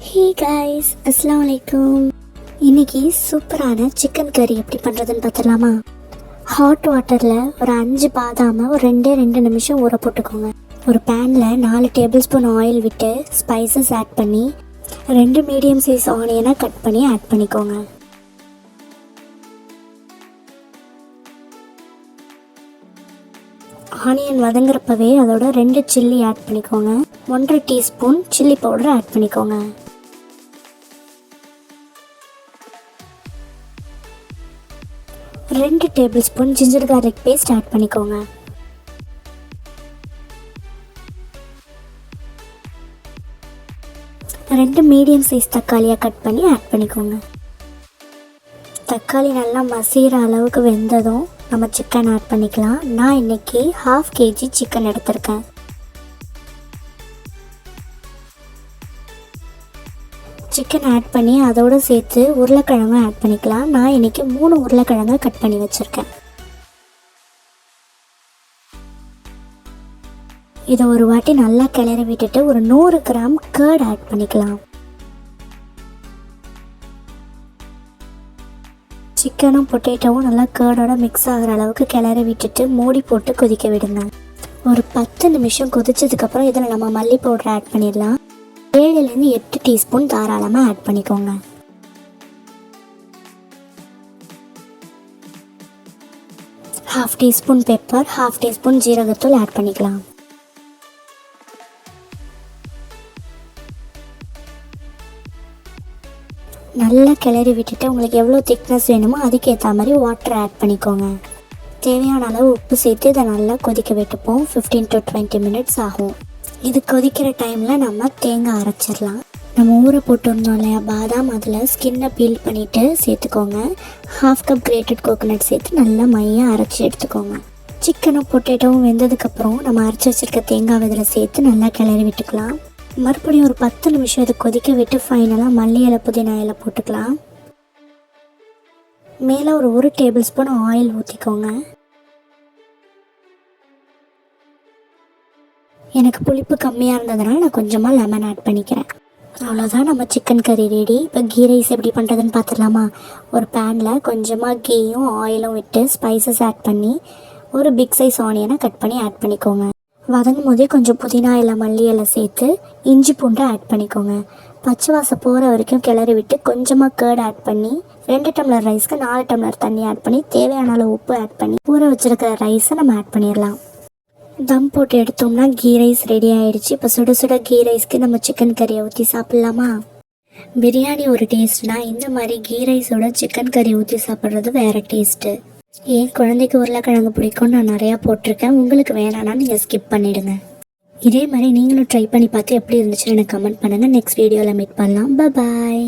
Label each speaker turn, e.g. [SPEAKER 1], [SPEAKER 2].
[SPEAKER 1] Hey guys, அஸ்ஸலாமு அலைக்கும். இன்னைக்கு சூப்பரான சிக்கன் கறி எப்படி பண்ணுறதுன்னு பார்த்துடலாமா? ஹாட் வாட்டரில் ஒரு 5 பாதாமை ஒரு 2 நிமிஷம் ஊற போட்டுக்கோங்க. ஒரு பேனில் 4 டேபிள் ஸ்பூன் ஆயில் விட்டு ஸ்பைசஸ் ஆட் பண்ணி 2 மீடியம் சைஸ் ஆனியனாக கட் பண்ணி ஆட் பண்ணிக்கோங்க. ஆனியன் வதங்குறப்பவே அதோட 2 சில்லி ஆட் பண்ணிக்கோங்க. 1.5 டீஸ்பூன் சில்லி பவுடர் ஆட் பண்ணிக்கோங்க. 2 tablespoon ginger garlic paste add பண்ணிக்கோங்க. ரெண்டு மீடியம் சைஸ் தக்காளியாக கட் பண்ணி ஆட் பண்ணிக்கோங்க. தக்காளி நல்லா மசிகிற அளவுக்கு வெந்ததும் நம்ம சிக்கன் ஆட் பண்ணிக்கலாம். நான் இன்னைக்கு 1/2 kg சிக்கன் எடுத்திருக்கேன். சிக்கன் ஆட் பண்ணி அதோடு சேர்த்து உருளைக்கிழங்கும் ஆட் பண்ணிக்கலாம். நான் இன்றைக்கி 3 உருளைக்கிழங்கை கட் பண்ணி வச்சுருக்கேன். இதை ஒரு வாட்டி நல்லா கிளறி விட்டுட்டு ஒரு 100 கிராம் கர்ட் ஆட் பண்ணிக்கலாம். சிக்கனும் பொட்டேட்டோவும் நல்லா கர்டோட மிக்ஸ் ஆகிற அளவுக்கு கிளறி விட்டுட்டு மூடி போட்டு கொதிக்க விடுங்க. ஒரு 10 நிமிஷம் கொதிச்சதுக்கப்புறம் இதில் நம்ம மல்லி பவுடர் ஆட் பண்ணிடலாம். 7 to 8 டீஸ்பூன் தாராளமாக ஆட் பண்ணிக்கோங்க. ½ டீஸ்பூன் பெப்பர், ½ டீஸ்பூன் ஜீரகத்தூள் ஆட் பண்ணிக்கலாம். நல்லா கிளறி விட்டுட்டு உங்களுக்கு எவ்வளோ திக்னஸ் வேணுமோ அதுக்கேற்ற மாதிரி வாட்டர் ஆட் பண்ணிக்கோங்க. தேவையான அளவு உப்பு சேர்த்து இதை நல்லா கொதிக்க விட்டுப்போம். 15 to 20 மினிட்ஸ் ஆகும். இது கொதிக்கிற டைமில் நம்ம தேங்காய் அரைச்சிடலாம். நம்ம ஊற போட்டுருந்தோம் இல்லையா பாதாம், அதில் ஸ்கின்னை பீல் பண்ணிவிட்டு சேர்த்துக்கோங்க. ½ கப் கிரேட்டட் கோகோனட் சேர்த்து நல்லா மையாக அரைச்சி எடுத்துக்கோங்க. சிக்கனும் பொட்டேட்டோவும் வெந்ததுக்கப்புறம் நம்ம அரைச்சி வச்சுருக்க தேங்காய் இதில் சேர்த்து நல்லா கிளறி விட்டுக்கலாம். மறுபடியும் ஒரு 10 நிமிஷம் இதை கொதிக்க விட்டு ஃபைனலாக மல்லி இலை புதினா இலை போட்டுக்கலாம். மேலே ஒரு 1 டேபிள் ஸ்பூன் ஆயில் ஊற்றிக்கோங்க. எனக்கு புளிப்பு கம்மியாக இருந்ததுனால நான் கொஞ்சமாக லெமன் ஆட் பண்ணிக்கிறேன். அவ்வளோதான், நம்ம சிக்கன் கறி ரெடி. இப்போ கீ ரைஸ் எப்படி பண்ணுறதுன்னு பார்த்துடலாமா? ஒரு பேனில் கொஞ்சமாக கீயும் ஆயிலும் விட்டு ஸ்பைசஸ் ஆட் பண்ணி ஒரு பிக் சைஸ் ஆனியனை கட் பண்ணி ஆட் பண்ணிக்கோங்க. வதங்கும் போதே கொஞ்சம் புதினா இலை மல்லி இலை சேர்த்து இஞ்சி பூண்டை ஆட் பண்ணிக்கோங்க. பச்சை வாசம் போகிற வரைக்கும் கிளறி விட்டு கொஞ்சமாக கர்ட் ஆட் பண்ணி 2 டம்ளர் ரைஸ்க்கு 4 டம்ளர் தண்ணி ஆட் பண்ணி தேவையான அளவு உப்பு ஆட் பண்ணி ஊற வச்சுருக்கிற ரைஸை நம்ம ஆட் பண்ணிடலாம். தம் போட்டு எடுத்தோம்னா கீ ரைஸ் ரெடி ஆகிடுச்சு. இப்போ சுட சுட கீ ரைஸ்க்கு நம்ம சிக்கன் கறியை ஊற்றி சாப்பிட்லாமா? பிரியாணி ஒரு டேஸ்ட்னா இந்த மாதிரி கீ ரைஸோட சிக்கன் கறி ஊற்றி சாப்பிட்றது வேறு டேஸ்ட்டு. என் குழந்தைக்கு உருளைக்கிழங்கு பிடிக்கும், நான் நிறையா போட்டிருக்கேன். உங்களுக்கு வேணான்னா நீங்கள் ஸ்கிப் பண்ணிவிடுங்க. இதே மாதிரி நீங்களும் ட்ரை பண்ணி பார்த்து எப்படி இருந்துச்சுன்னு எனக்கு கமெண்ட் பண்ணுங்கள். நெக்ஸ்ட் வீடியோவில் மீட் பண்ணலாம். பாய்.